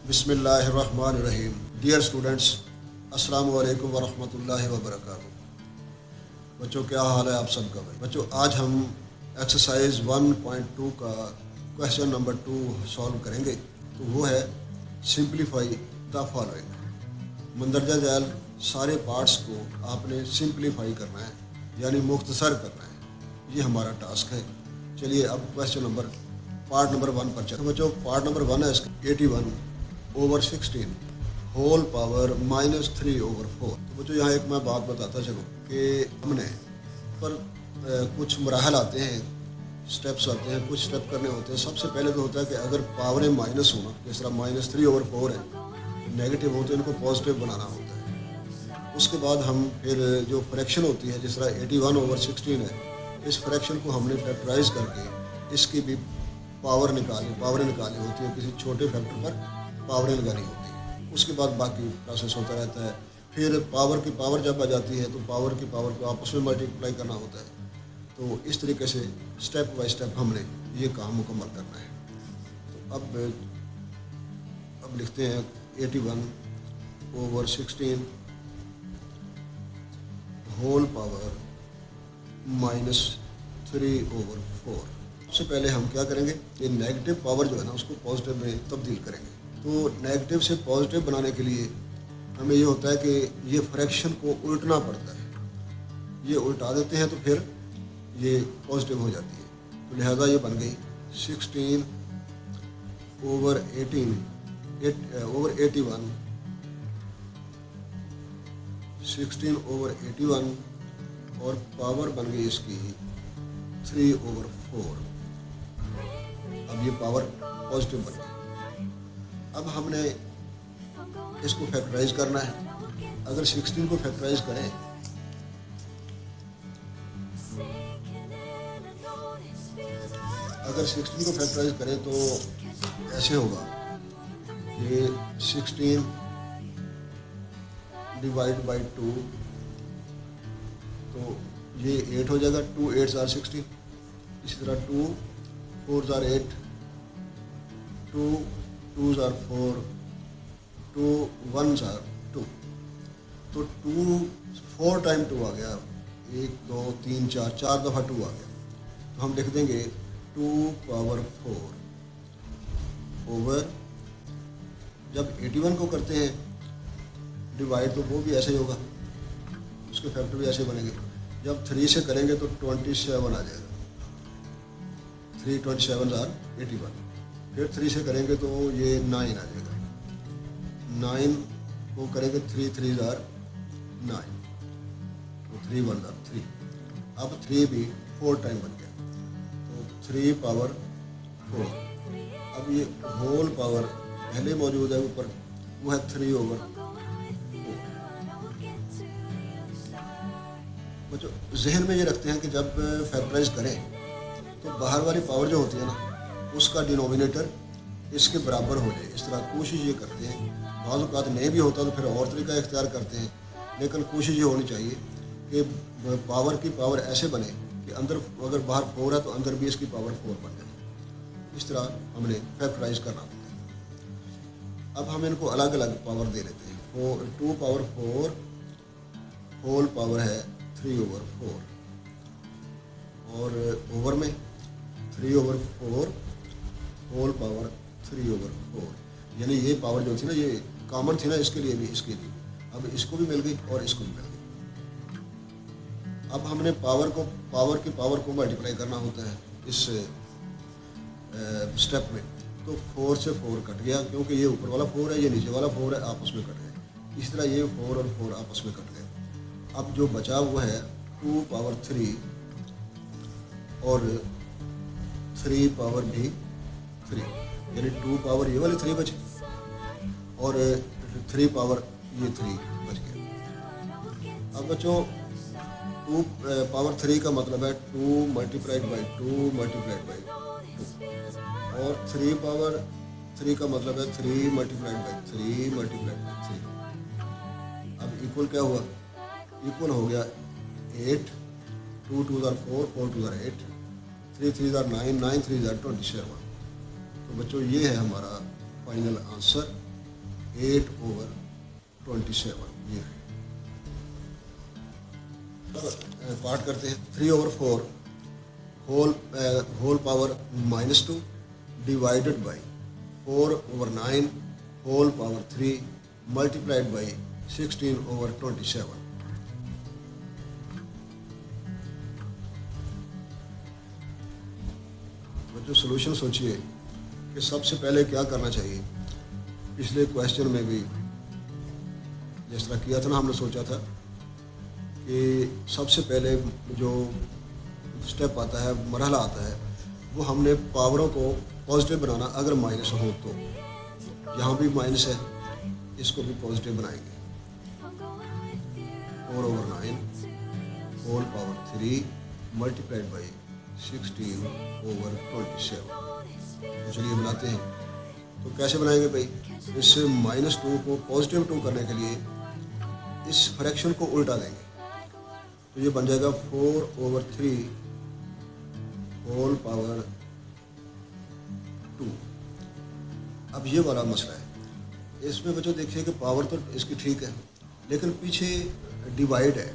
बिस्मिल्लाहिर्रहमानिर्रहीम। Dear students, अस्सलाम वालेकुम वरहमतुल्लाहि वबरकातुहू। बच्चों, क्या हाल है आप सबका? भाई बच्चों, आज हम एक्सरसाइज 1.2 का क्वेश्चन नंबर 2 सॉल्व करेंगे। तो वो है सिंप्लीफाई द फॉलोइंग। मंदरजा झैल सारे पार्ट्स को आपने सिंप्लीफाई करना है, यानी मुख्तसर करना है। ये हमारा टास्क है। चलिए अब क्वेश्चन नंबर पार्ट नंबर 1 पर चलते। बच्चों, पार्ट नंबर 1 है इसका 81/16 होल पावर -3/4। तो बच्चों, यहाँ एक मैं बात बताता चलूँ कि हमने पर कुछ मराहल आते हैं, स्टेप्स आते हैं, कुछ स्टेप करने होते हैं। सबसे पहले तो होता है कि अगर पावरें माइनस होना, जिस तरह -3/4 है, नेगेटिव हो तो इनको पॉजिटिव बनाना होता है। उसके बाद हम फिर जो फ्रैक्शन होती है, जिस तरह 81/16 है, इस फ्रैक्शन को हमने फैक्टराइज करके इसकी भी पावरें निकालनी होती है। किसी छोटे फैक्टर पर पावरें लगानी होती है। उसके बाद बाकी प्रोसेस होता रहता है। फिर पावर की पावर जब आ जाती है तो पावर की पावर को आपस में मल्टीप्लाई करना होता है। तो इस तरीके से स्टेप बाय स्टेप हमने ये काम मुकम्मल करना है। तो अब लिखते हैं 81/16 होल पावर -3/4। सबसे पहले हम क्या करेंगे कि नेगेटिव पावर जो है ना, उसको पॉजिटिव में तब्दील करेंगे। तो नेगेटिव से पॉजिटिव बनाने के लिए हमें ये होता है कि ये फ्रैक्शन को उल्टना पड़ता है। ये उल्टा देते हैं तो फिर ये पॉजिटिव हो जाती है। तो लिहाजा ये बन गई 16/18 16/81 16/81 और पावर बन गई इसकी 3/4। अब ये पावर पॉजिटिव बन गई। अब हमने इसको फैक्टराइज करना है। अगर 16 को फैक्टराइज करें, तो ऐसे होगा ये 16 डिवाइड बाई 2, तो ये 8 हो जाएगा। 2 8s are 16। इसी तरह 2 4s are 8, 2 2s are 4, 2 1s are 2। तो 2 4 टाइम 2 आ गया। 1 2 3 4 दफ़ा 2 आ गया। तो हम लिख देंगे 2/4 ओवर, जब 81 को करते हैं डिवाइड तो वो भी ऐसे ही होगा, उसके फैक्टर भी ऐसे बनेंगे। जब 3 से करेंगे तो 27 आ जाएगा। 3 27s are 81। फिर 3 से करेंगे तो ये 9 आ जाएगा। 9 को करेंगे 3 3s are 9, तो 3 1s are 3। अब 3 भी 4 टाइम बन गया, तो 3/4। अब ये होल पावर पहले मौजूद है ऊपर, वो है 3/4। बच्चों, जहन में ये रखते हैं कि जब फैक्टराइज करें तो बाहर वाली पावर जो होती है ना, उसका डिनोमिनेटर इसके बराबर हो जाए। इस तरह कोशिश ये करते हैं। बाज़ औक़ात नहीं भी होता तो फिर और तरीका इख्तियार करते हैं, लेकिन कोशिश ये होनी चाहिए कि पावर की पावर ऐसे बने कि अंदर अगर बाहर 4 है तो अंदर भी इसकी पावर 4 बन जाए। इस तरह हमने फैक्टराइज करना होता है। अब हम इनको अलग अलग पावर दे लेते हैं। 2/4 होल पावर है 3/4 और ओवर में 3/4 होल पावर 3/4, यानी ये पावर जो थी ना, ये कॉमन थी ना, इसके लिए भी इसके लिए भी। अब इसको भी मिल गई और इसको भी मिल गई। अब हमने पावर की पावर को मल्टीप्लाई करना होता है इस स्टेप में। तो 4 से 4 कट गया, क्योंकि ये ऊपर वाला 4 है, ये नीचे वाला 4 है, आपस में कट गए। इस तरह ये 4 और 4 आपस में कट गए। अब जो बचा हुआ है 2/3 और 3/3, यानी 2 पावर ये वाली 3 बची और 3 पावर ये 3 बच गया। अब बच्चों, 2/3 का मतलब है 2 मल्टीप्लाइड बाई 2 मल्टीप्लाइड बाई 2, और 3/3 का मतलब है 3 मल्टीप्लाइड बाई 3 मल्टीप्लाइड बाई 3। अब इक्वल क्या हुआ? इक्वल हो गया 8, 2 2s are 4, 4 2s are 8, 3 3s are 9, 9 3s are 27। तो बच्चों, ये है हमारा फाइनल आंसर। 8/27 ये है। पार्ट करते हैं। 3/4 whole power -2 divided by 4/9 whole power 3 multiplied by 16/27। जो सोल्यूशन सोचिए कि सबसे पहले क्या करना चाहिए। पिछले क्वेश्चन में भी जिस तरह किया था ना, हमने सोचा था कि सबसे पहले जो स्टेप आता है, मरहला आता है, वो हमने पावरों को पॉजिटिव बनाना। अगर माइनस हो तो यहाँ भी माइनस है, इसको भी पॉजिटिव बनाएंगे। 4/9 होल पावर 3 मल्टीप्लाइड बाई 16/27। तो चलिए बनाते हैं। तो कैसे बनाएंगे भाई? इस -2 को +2 करने के लिए इस फ्रैक्शन को उल्टा देंगे। तो ये बन जाएगा 4/3 होल पावर 2। अब ये वाला मसला है। इसमें बच्चों देखिए कि पावर तो इसकी ठीक है, लेकिन पीछे डिवाइड है।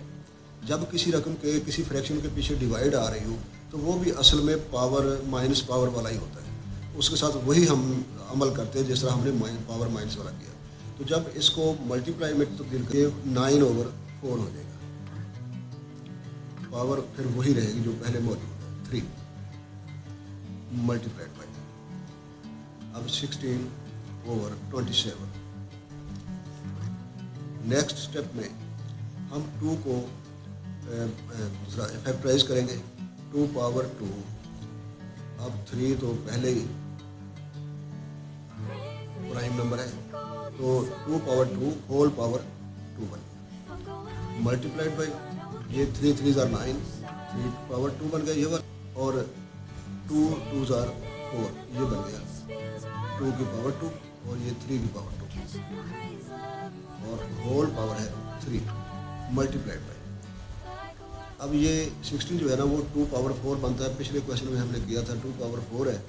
जब किसी रकम के किसी फ्रैक्शन के पीछे डिवाइड आ रही हो तो वो भी असल में पावर माइनस पावर वाला ही होता है। उसके साथ वही हम अमल करते हैं जिस तरह हमने पावर माइनस वाला किया। तो जब इसको मल्टीप्लाई में तब्दील करके 9/4 हो जाएगा। पावर फिर वही रहेगी जो पहले मौजूद है, 3 मल्टीप्लाइड बाई अब 16/27। नेक्स्ट स्टेप में हम 2 को दूसरा फैक्टराइज करेंगे। 2/2। अब 3 तो पहले ही प्राइम नंबर है, तो 2/2 होल पावर 2 बन गया। मल्टीप्लाइड बाई ये 3 3 9 3/2 बन गया ये वाला, और 2 2 4 ये बन गया 2 की पावर 2 और ये 3 की पावर 2 और होल पावर है 3 मल्टीप्लाइड बाई। अब ये 16 जो है ना वो 2/4 बनता है। पिछले क्वेश्चन में हमने किया था 2/4 है,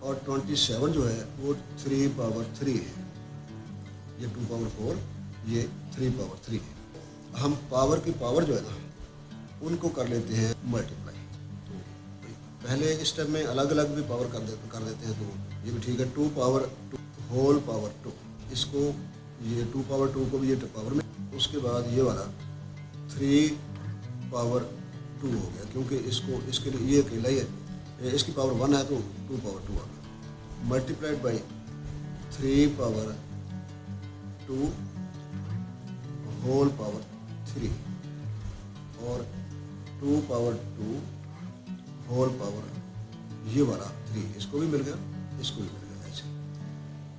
और 27 जो है वो 3/3 है। ये 2/4 ये 3/3 है। हम पावर की पावर जो है ना उनको कर लेते हैं मल्टीप्लाई। तो पहले इस स्टेप में अलग अलग भी पावर कर देते हैं, तो ये भी ठीक है। 2/2 होल पावर 2, इसको ये 2/2 को भी ये पावर में, उसके बाद ये वाला 3/2 हो गया, क्योंकि इसको इसके लिए ये अकेला ही है, इसकी पावर 1 है तो 2/2 आ गया। मल्टीप्लाइड बाई 3/2 होल पावर 3 और 2/2 होल पावर ये वाला 3, इसको भी मिल गया, इसको भी मिल गया ऐसे।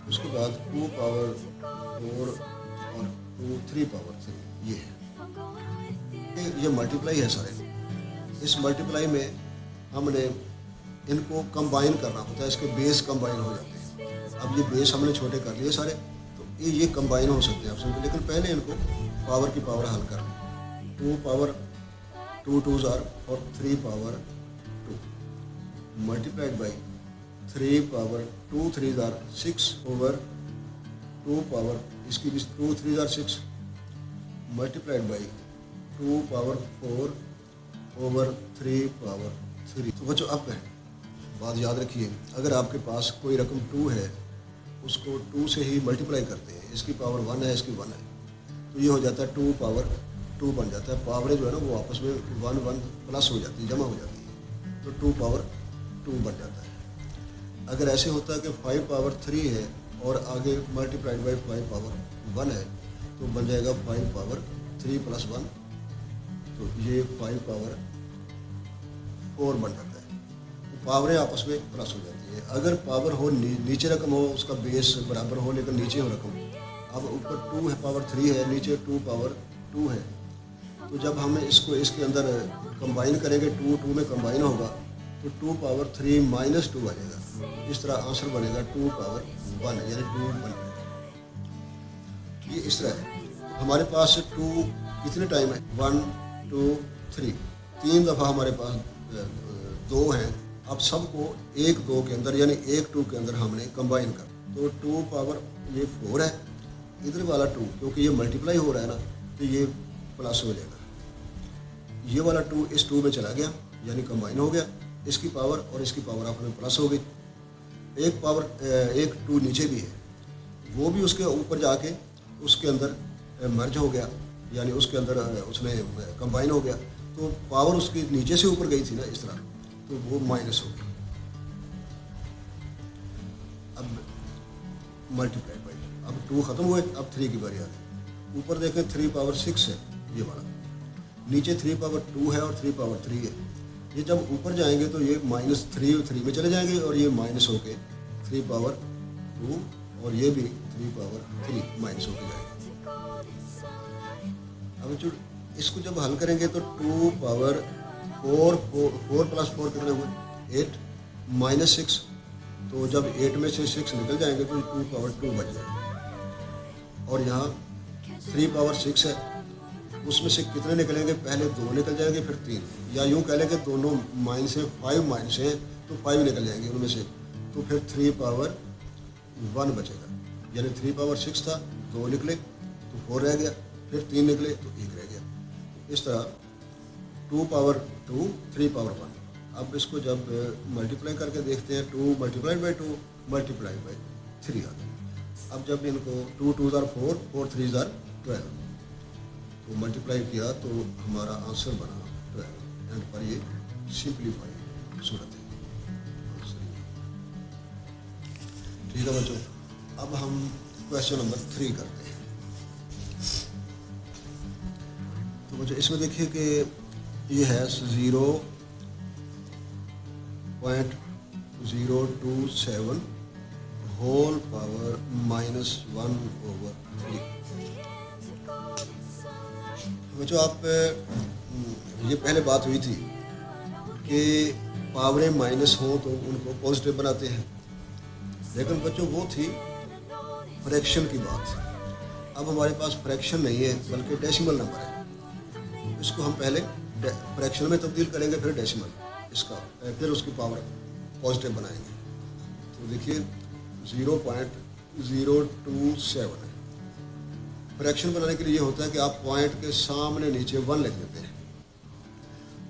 उसके बाद 2/4 और 3/3 ये है। ये मल्टीप्लाई है सारे। इस मल्टीप्लाई में हमने इनको कंबाइन करना होता है, इसके बेस कंबाइन हो जाते हैं। अब ये बेस हमने छोटे कर लिए सारे, तो ये कंबाइन हो सकते हैं आप समझे, लेकिन पहले इनको पावर की पावर हल कर लें। 2/2 2 और 3/2 मल्टीप्लाइड बाई 3/2 3 6/2 इसकी भी 2 3 6 मल्टीप्लाइड बाई 2/4/3/3। तो बच्चों अब बात याद रखिए, अगर आपके पास कोई रकम 2 है उसको 2 से ही मल्टीप्लाई करते हैं। इसकी पावर 1 है, इसकी 1 है, तो ये हो जाता है 2/2 बन जाता है। पावरें जो है ना वो आपस में 1 1 प्लस हो जाती है, जमा हो जाती है, तो 2/2 बन जाता है। अगर ऐसे होता है कि 5/3 है और आगे मल्टीप्लाइड बाई 5/1 है, तो बन जाएगा 5/3 + 1, तो ये 5/4 बन जाता है। पावरें आपस में प्लस हो जाती है। अगर पावर हो नीचे रकम हो, उसका बेस बराबर हो लेकिन नीचे हो रकम, अब ऊपर 2 है पावर 3 है, नीचे 2/2 है, तो जब हम इसको इसके अंदर कंबाइन करेंगे 2 में कंबाइन होगा तो 2/3 - 2 आ जाएगा। इस तरह आंसर बनेगा 2/1 यानी 2 बन जाएगा। ये इस तरह है। हमारे पास 2 कितने टाइम है? 1 2 3 3 दफ़ा हमारे पास 2 हैं। अब सबको 1 2 के अंदर यानी 1 2 के अंदर हमने कंबाइन कर, तो 2/4 है इधर वाला 2 क्योंकि ये मल्टीप्लाई हो रहा है ना तो ये प्लस हो जाएगा, ये वाला 2 इस 2 में चला गया यानी कंबाइन हो गया, इसकी पावर और इसकी पावर आपस में प्लस हो गई। एक पावर एक 2 नीचे भी है, वो भी उसके ऊपर जाके उसके अंदर मर्ज हो गया यानी उसके अंदर उसने कंबाइन हो गया, तो पावर उसकी नीचे से ऊपर गई थी ना इस तरह, तो वो माइनस हो गई। अब मल्टीप्लाई बाई, अब 2 ख़त्म हुए, अब 3 की बारी आ गई। ऊपर देखें 3 पावर 6 है ये वाला, नीचे 3 पावर 2 है और 3 पावर 3 है। ये जब ऊपर जाएंगे तो ये -3 में चले जाएंगे और ये माइनस होके 3 पावर 2 और ये भी 3 पावर 3 माइनस होके जाएंगे। अब जो इसको जब हल करेंगे तो 2 पावर 4 प्लस 4 कितने हुए 8 माइनस 6, तो जब 8 में से 6 निकल जाएंगे तो 2 पावर 2 बच जाएगा। और यहाँ 3 पावर 6 है, उसमें से कितने निकलेंगे, पहले 2 निकल जाएंगे फिर 3, या यूँ कह लें कि दोनों माइनस है 5 माइनस है तो 5 निकल जाएंगे उनमें से, तो फिर 3 पावर 1 बचेगा। यानी 3 पावर 6 था, 2 निकले तो 4 रह गया, फिर 3 निकले तो 1 रह गया। इस तरह 2 पावर 2 3 पावर 1। अब इसको जब मल्टीप्लाई करके देखते हैं 2 मल्टीप्लाइड बाई 2 मल्टीप्लाइड बाई 3 आ गया। अब जब इनको 2 2 ज़ार 4 4 3 ज़ार 12 तो मल्टीप्लाई किया तो हमारा आंसर बना 12। एंड पर ये सिंप्लीफाई सूरत है। ठीक है बच्चों, अब हम क्वेश्चन नंबर 3 करते हैं। तो बच्चों इसमें देखिए कि ये है 0.027 होल पावर -1/3। बच्चों आप ये पहले बात हुई थी कि पावरें माइनस हों तो उनको पॉजिटिव बनाते हैं, लेकिन बच्चों वो थी फ्रैक्शन की बात। अब हमारे पास फ्रैक्शन नहीं है बल्कि डेसिमल नंबर है, इसको हम पहले फ्रैक्शन में तब्दील करेंगे फिर डेसिमल इसका, फिर उसकी पावर पॉजिटिव बनाएंगे। तो देखिए 0.027 है। फ्रैक्शन बनाने के लिए ये होता है कि आप पॉइंट के सामने नीचे 1 लिख देते हैं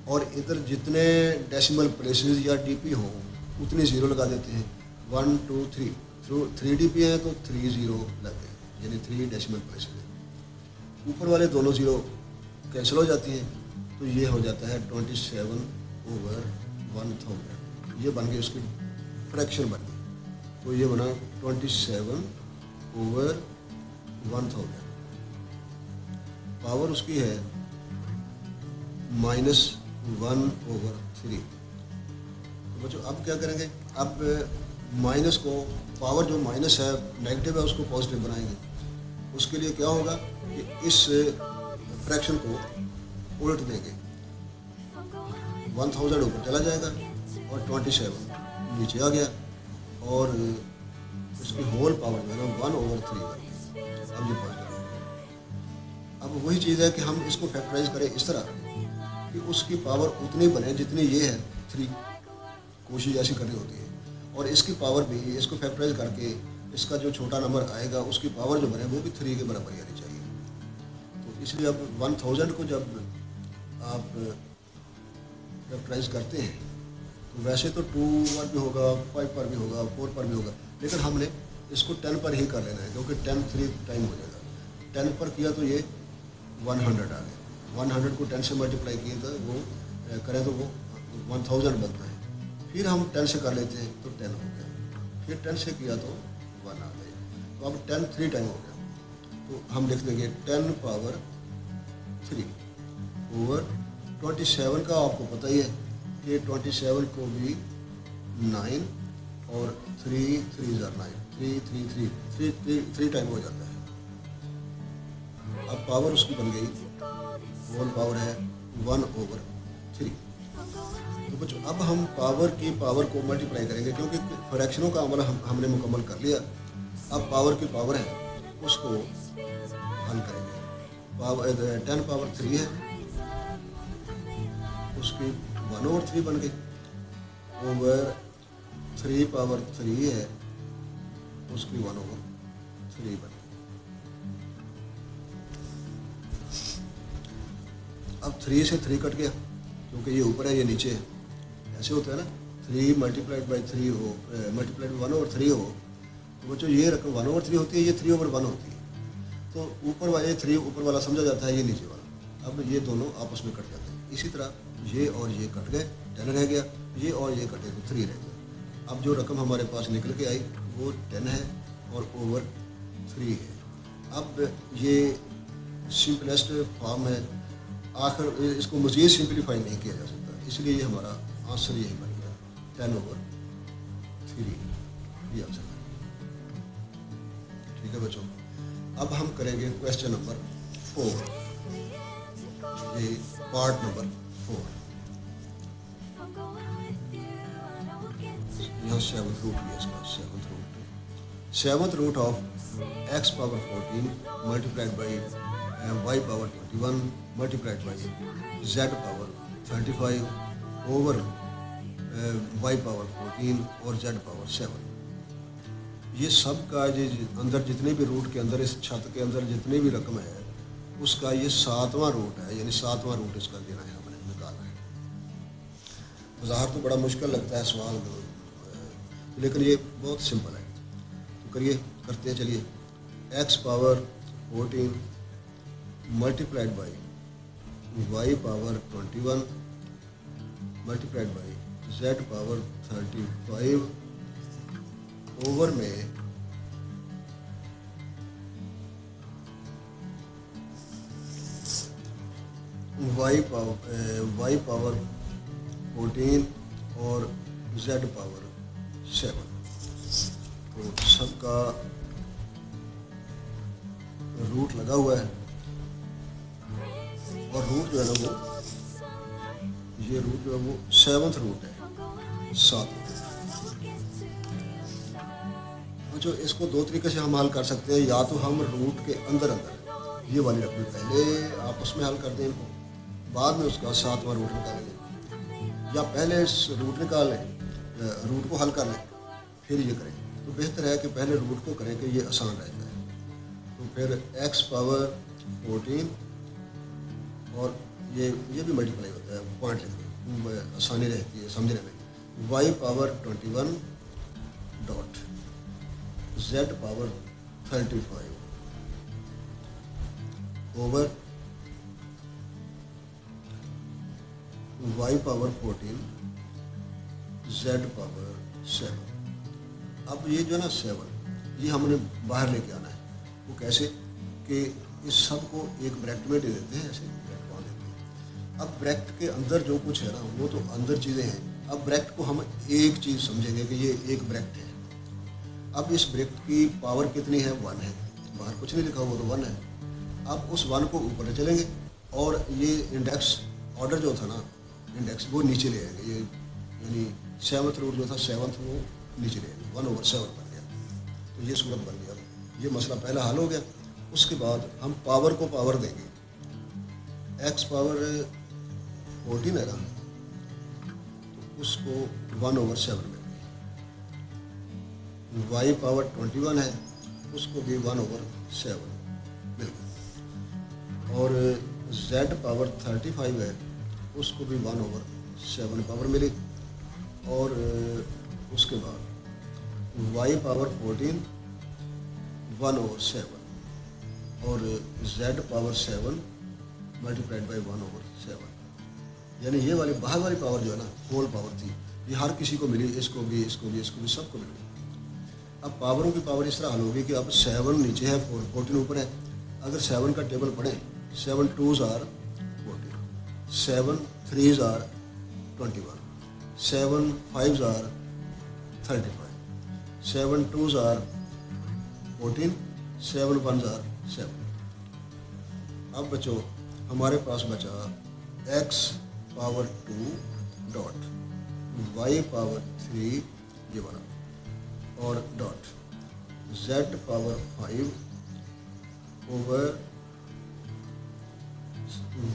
और इधर जितने डेसिमल प्लेसेस या डीपी हो उतनी 0 लगा देते हैं। 1 2 3 3 डीपी हैं तो 3 0 लग गए, यानी 3 डेसिमल प्लेसेस हैं। ऊपर वाले दोनों 0 कैंसिल हो जाती हैं तो ये हो जाता है 27/1000। ये बन गई उसकी फ्रैक्शन बन गई, तो ये बना 27/1000। पावर उसकी है -1/3। तो बच्चों अब क्या करेंगे, अब माइनस को, पावर जो माइनस है नेगेटिव है उसको पॉजिटिव बनाएंगे। उसके लिए क्या होगा कि इस फ्रैक्शन को उलट देंगे, 1000 ऊपर चला जाएगा और 27 नीचे आ गया और उसकी होल पावर जो है ना 1/3 बन गई। अब ये पॉजिटिव। अब वही चीज़ है कि हम इसको फैक्टराइज करें इस तरह कि उसकी पावर उतनी बने जितनी ये है 3, कोशिश ऐसी करनी होती है। और इसकी पावर भी, इसको फैक्टराइज करके इसका जो छोटा नंबर आएगा उसकी पावर जो बने वो भी 3 के बराबर आनी चाहिए। तो इसलिए अब 1000 को जब आप फैक्टराइज करते हैं तो वैसे तो 2 पर भी होगा, 5 पर भी होगा, 4 पर भी होगा, लेकिन हमने इसको 10 पर ही कर लेना है क्योंकि 10 3 टाइम हो जाएगा। 10 पर किया तो ये 100 आ गया, 100 को 10 से मल्टीप्लाई किए तो वो करें तो वो 1000 बनता है। फिर हम 10 से कर लेते हैं तो 10 हो गया, फिर 10 से किया तो 1 आ गया। तो अब 10 3 टाइम हो गया, तो हम लिख देंगे 10 पावर 3 ओवर 27 का आपको पता ही है कि 27 को भी 9 और 3 3 ज़ार 9, 3 टाइम हो जाता है। अब पावर उसकी बन गई, होल पावर है 1/3। तो बच्चों अब हम पावर की पावर को मल्टीप्लाई करेंगे क्योंकि फ्रैक्शनों का अमल हमने मुकम्मल कर लिया। अब पावर की पावर है उसको हल करेंगे। 10 पावर 3 है, उसकी 1/3 बन गई, ओवर 3 पावर 3 है उसकी 1/3 बन गई। अब 3 से 3 कट गया क्योंकि ये ऊपर है ये नीचे है, ऐसे होता है ना, 3 मल्टीप्लाइड बाई 3 हो, मल्टीप्लाइड 1/3 हो, तो बच्चों ये रकम 1/3 होती है, ये 3/1 होती है। तो ऊपर वाले 3 ऊपर वाला समझा जाता है, ये नीचे वाला। अब ये दोनों आपस में कट जाते हैं। इसी तरह ये और ये कट गए, 10 रह गया, ये और ये कटे तो 3 रह गया। अब जो रकम हमारे पास निकल के आई वो 10 है और ओवर 3 है। अब ये सिंपलेस्ट फॉर्म है, आखिर इसको मज़ीद सिंपलीफाई नहीं किया जा सकता, इसलिए ये हमारा आंसर यही बन गया 10/3, ये आंसर बन गया। ठीक है बच्चों, अब हम करेंगे क्वेश्चन नंबर 4, ये पार्ट नंबर 4। यहाँ 7th रूट भी है इसका, 7th root of x power 14 multiplied by y power 21 multiplied by z power 35 over y power 14 और z पावर 7। ये सब का ये अंदर जितने भी रूट के अंदर, इस छत के अंदर जितने भी रकम है उसका ये 7वां रूट है, यानी 7वां रूट इसका देना है, हमने निकालना है। ज़ाहिर तो बड़ा मुश्किल लगता है सवाल, लेकिन ये बहुत सिंपल है, तो करिए, करते हैं। चलिए, x power 14 multiplied by y power 21 multiplied by z power 35 over में y पावर 14 और z पावर 7। तो सबका रूट लगा हुआ है और रूट जो है ना वो, ये रूट जो है वो 7th रूट है, 7 जो इसको 2 तरीके से हम हल कर सकते हैं। या तो हम रूट के अंदर ये वाली रकम पहले आपस में हल कर दें इनको, बाद में उसका 7वां रूट निकालेंगे, या पहले इस रूट निकाल लें, रूट को हल कर लें, फिर ये करें। तो बेहतर है कि पहले रूट को करें कि ये आसान रहता है। तो फिर x पावर 14 और ये भी मल्टीप्लाई होता है, पॉइंट लिखते, आसानी रहती है समझने में। y power 21 dot z power 35 over y power 14 z power 7। अब ये जो है ना 7, ये हमने बाहर लेके आना है। वो कैसे कि इस सब को एक ब्रैकेट में दे देते हैं, ऐसे ब्रैकेट वहाँ देते हैं। अब ब्रैकेट के अंदर जो कुछ है ना वो तो अंदर चीज़ें हैं। अब ब्रैकेट को हम एक चीज़ समझेंगे कि ये एक ब्रैकेट है। अब इस ब्रैकेट की पावर कितनी है, 1 है, बाहर कुछ नहीं लिखा हुआ तो 1 है। अब उस 1 को ऊपर चलेंगे और ये इंडेक्स ऑर्डर जो था ना, इंडेक्स वो नीचे ले आएंगे, ये यानी 7th रूट जो था 7th वो नीचे ले आएंगे, 1/7 बन गया। तो ये सूरत बन गया। ये मसला पहला हल हो गया। उसके बाद हम पावर को पावर देंगे, x पावर 14 है ना, तो उसको 1/7 देंगे। y पावर 21 है, उसको भी 1/7 मिल गया। और z पावर 35 है, उसको भी 1/7 पावर मिली। और उसके बाद y पावर 14 1/7 और z पावर 7 मल्टीप्लाइड बाई 1/7, यानी ये वाली बाहर वाली पावर जो है ना होल पावर थी, ये हर किसी को मिली, इसको भी, इसको भी, इसको भी, सबको मिल गई। अब पावरों की पावर इस तरह हल होगी कि अब 7 नीचे है, 14 ऊपर है। अगर 7 का टेबल पढ़ें, 7 2s are 14, 7 3s are 21, 7 5s are 35, 7 2s are 14, 7 1s are 7। अब बच्चों हमारे पास बचा x power 2 dot y power 3 ये बना और dot z power 5 over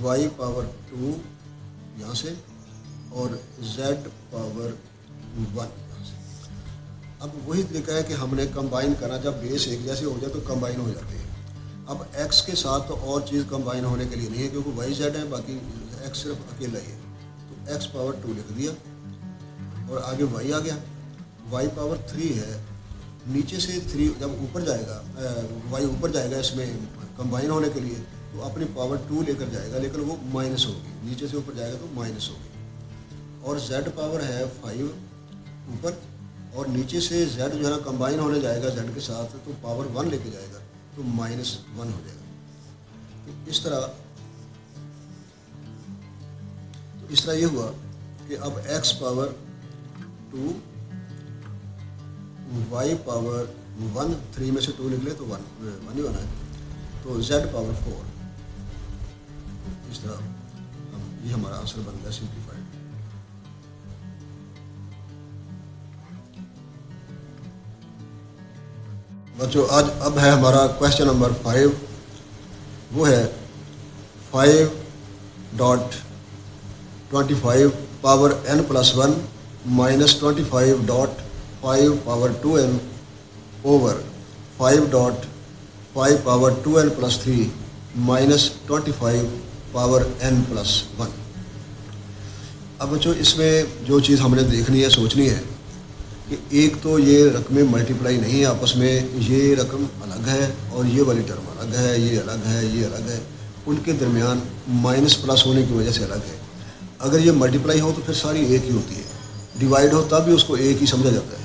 y power 2 यहाँ से और z पावर 1 यहाँ से। अब वही तरीका है कि हमने कंबाइन करना, जब बेस एक जैसे हो जाए तो कंबाइन हो जाते हैं। अब x के साथ तो और चीज़ कंबाइन होने के लिए नहीं है क्योंकि y z है, बाकी एक्स सिर्फ अकेला ही है, तो एक्स पावर 2 लिख दिया और आगे वाई आ गया, वाई पावर 3 है, नीचे से 3 जब ऊपर जाएगा, वाई ऊपर जाएगा इसमें कंबाइन होने के लिए, तो अपनी पावर 2 लेकर जाएगा, लेकिन वो माइनस होगी, नीचे से ऊपर जाएगा तो माइनस होगी। और z पावर है 5 ऊपर, और नीचे से z जो है ना कंबाइन होने जाएगा z के साथ, तो पावर 1 लेके जाएगा, तो -1 हो जाएगा। तो इस तरह ये हुआ कि अब x पावर 2, y पावर 1, 3 में से 2 निकले तो 1 ही बना है, तो z पावर 4। इस तरह ये हमारा आंसर बन गया सिंप्लीफाइड। बच्चों आज अब है हमारा क्वेश्चन नंबर 5, वो है 5.25 power n plus 1 minus 25.5 power 2n over 5.5 power 2n plus 3 minus 25 power n plus 1। अब बच्चों इसमें जो चीज़ हमने देखनी है, सोचनी है कि एक तो ये रकमें मल्टीप्लाई नहीं है आपस में, ये रकम अलग है और ये वाली टर्म अलग है, ये अलग है, ये अलग है, उनके दरमियान माइनस प्लस होने की वजह से अलग है। अगर ये मल्टीप्लाई हो तो फिर सारी एक ही होती है, डिवाइड हो तब भी उसको एक ही समझा जाता है,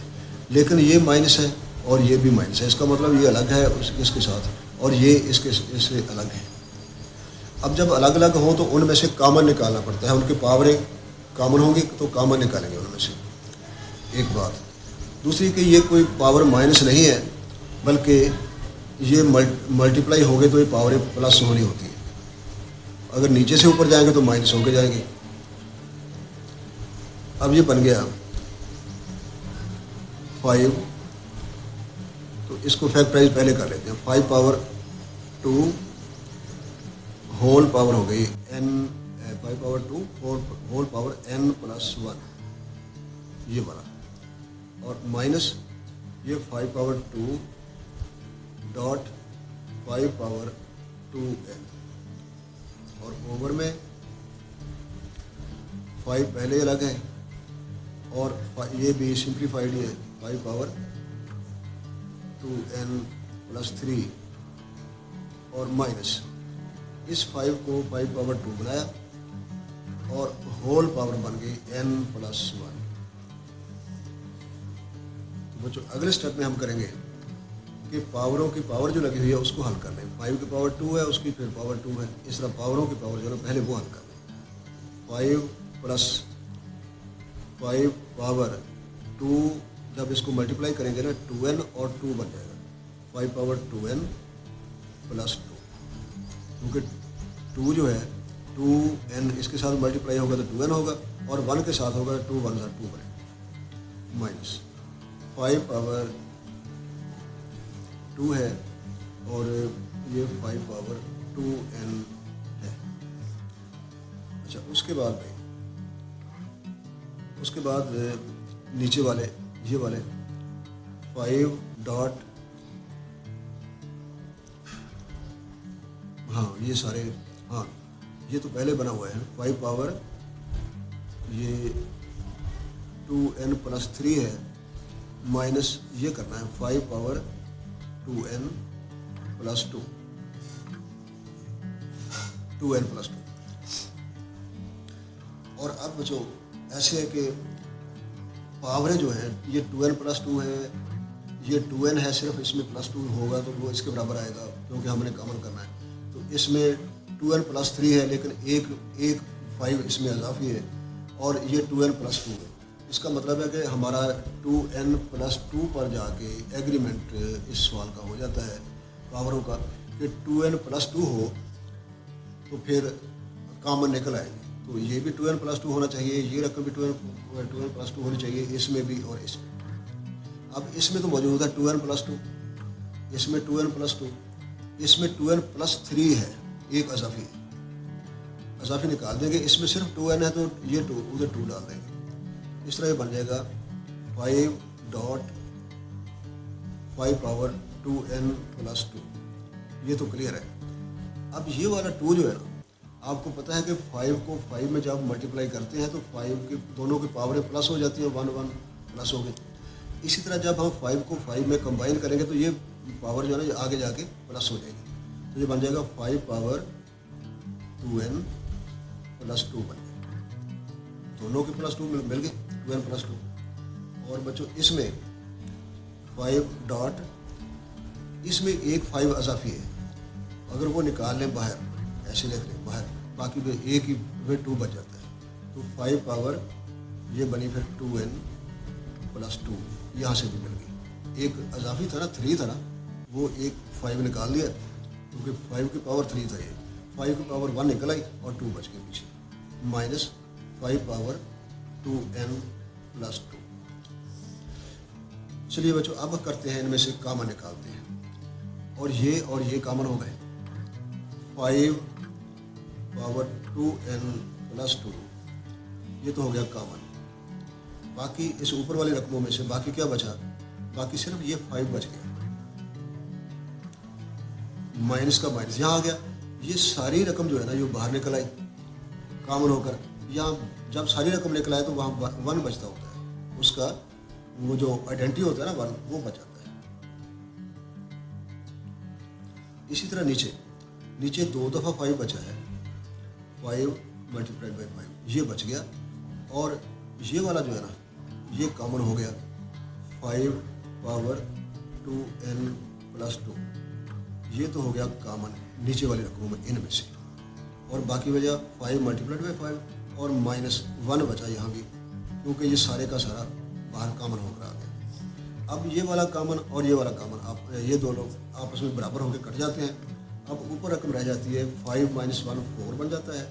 लेकिन ये माइनस है और ये भी माइनस है, इसका मतलब ये अलग है इसके साथ, और ये इससे अलग है। अब जब अलग अलग हो तो उनमें से कॉमन निकालना पड़ता है, उनकी पावरें कॉमन होंगी तो कॉमन निकालेंगे उनमें से, एक बात। दूसरी कि ये कोई पावर माइनस नहीं है, बल्कि ये मल्टीप्लाई हो गए तो ये पावरें प्लस होनी होती है, अगर नीचे से ऊपर जाएंगे तो माइनस होके जाएंगे। अब ये बन गया 5, तो इसको फैक्टराइज पहले कर लेते हैं। 5 पावर 2 होल पावर हो गई n, 5 power 2 whole power n plus 1, ये वाला, और माइनस ये 5 पावर 2 डॉट 5 पावर 2n, और ओवर में 5 पहले अलग है और ये भी सिंप्लीफाइड है, 5 पावर 2n प्लस 3, और माइनस इस 5 को 5 पावर 2 बनाया और होल पावर बन गई n प्लस 1। तो बच्चों अगले स्टेप में हम करेंगे कि पावरों की पावर जो लगी हुई है उसको हल कर लें। 5 की पावर 2 है, उसकी फिर पावर 2 है, इस तरह पावरों की पावर जो है पहले वो हल कर लें। 5 प्लस 5 पावर 2, जब इसको मल्टीप्लाई करेंगे ना 2n और 2 बन जाएगा, 5 पावर 2n प्लस 2, क्योंकि 2 जो है 2n इसके साथ मल्टीप्लाई होगा तो 2n होगा, और 1 के साथ होगा 2 1 2 बनेगा, माइनस 5 पावर 2 है और ये 5 पावर 2n है। अच्छा उसके बाद नीचे वाले ये वाले 5 डॉट, हाँ ये सारे, हाँ ये तो पहले बना हुआ है, 5 पावर ये 2n प्लस 3 है, माइनस ये करना है 5 power 2n plus 2, 2n plus 2। और अब बच्चों ऐसे है कि पावरें जो हैं ये 2n प्लस 2 है, ये 2n है सिर्फ, इसमें प्लस 2 होगा तो वो इसके बराबर आएगा क्योंकि हमने कॉमन करना है। तो इसमें 2n प्लस 3 है, लेकिन एक 5 इसमें इजाफी है, और ये 2n प्लस 2 है। इसका मतलब है कि हमारा 2n प्लस 2 पर जाके एग्रीमेंट इस सवाल का हो जाता है पावरों का, कि 2n प्लस 2 हो तो फिर कॉमन निकल आएगी। तो ये भी 2n प्लस 2 होना चाहिए, ये रकम भी 2n प्लस 2 होनी चाहिए, इसमें भी और इसमें। अब इसमें तो मौजूद है 2n प्लस 2, इसमें 2n प्लस 2, इसमें 2n प्लस 3 है, एक अजाफी है, अजाफी निकाल देंगे। इसमें सिर्फ 2n है तो ये 2 उधर 2 डाल देंगे, इस तरह ये बन जाएगा 5 डॉट 5 पावर 2n प्लस 2। ये तो क्लियर है। अब ये वाला 2 जो है ना, آپ کو پتہ ہے کہ 5 کو 5 میں جب ملٹیپلائی کرتے ہیں تو 5 کے دونوں کی پاوریں پلس ہو جاتی ہیں، 1 1 پلس ہو گئی. اسی طرح جب ہم 5 کو 5 میں کمبائن کریں گے تو یہ پاور جو ہے نا یہ آگے جا کے پلس ہو جائے گی. تو یہ بن جائے گا 5 پاور 2n پلس 2 بن گیا. دونوں کے پلس 2 مل گئے، 2n پلس 2. اور بچوں اس میں 5 ڈاٹ، اس میں ایک 5 اضافی ہے، اگر وہ نکال لیں باہر، ایسے لکھ لیں باہر، باقی بھی ایک ہی 2 بچ جاتا ہے. تو 5 پاور یہ بنی پھر 2n پلس 2، یہاں سے بھی مل گئی. ایک اضافی تھا نا، 3 تھا نا، وہ ایک 5 نکال لیا کیونکہ 5 کی پاور 3 تھا، یہ 5 کی پاور 1 نکل آئی اور 2 بچ کے پیچھے، مائنس 5 پاور 2n پلس 2. چلیے بچوں اب کرتے ہیں ان میں سے کامن نکالتے ہیں، اور یہ کامن ہو گئے. 5 پاور 2n پلس 2 یہ تو ہو گیا کامن. باقی اس اوپر والی رقموں میں سے باقی کیا بچا؟ باقی صرف یہ 5 بچ گیا. مائنس کا مائنس یہاں آ گیا. یہ ساری رقم جو ہے نا یہ باہر نکل آئی کامن ہو کر. یہاں جب ساری رقم نکل آئے تو وہاں 1 بچتا ہوتا ہے، اس کا وہ جو آئیڈینٹی ہوتا ہے نا 1 وہ بچ جاتا ہے. اسی طرح نیچے 2 دفعہ 5 بچا ہے، 5 ملٹیپلائی بائی 5 یہ بچ گیا. اور یہ والا جو ہے نا یہ کامن ہو گیا، 5 پاور 2n پلس 2 یہ تو ہو گیا کامن نیچے والی رقموں میں ان میں سے. اور باقی وجہ 5 ملٹیپلائڈ بائی 5 اور مائنس 1 بچا یہاں بھی، کیونکہ یہ سارے کا سارا باہر کامن ہو کر آ گیا. اب یہ والا کامن اور یہ والا کامن یہ دونوں آپس میں برابر ہو کے کٹ جاتے ہیں. اب اوپر رقم رہ جاتی ہے 5 مائنس 1 4 بن جاتا ہے،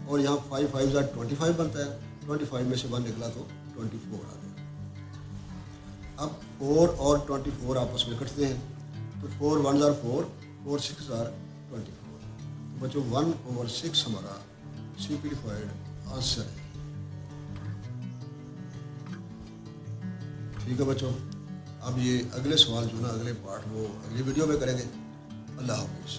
اور یہاں 5 5 25 بنتا ہے. 25 میں سے 1 نکلا تو 24 آ گیا. اب 4 اور 24 آپس میں کٹتے ہیں تو 4 1 4 4 6 24. تو بچوں 1/6 ہمارا سمپلیفائڈ آنسر ہے. ٹھیک ہے بچوں، اب یہ اگلے سوال جو نا اگلے پارٹ وہ اگلی ویڈیو میں کریں گے. اللہ حافظ.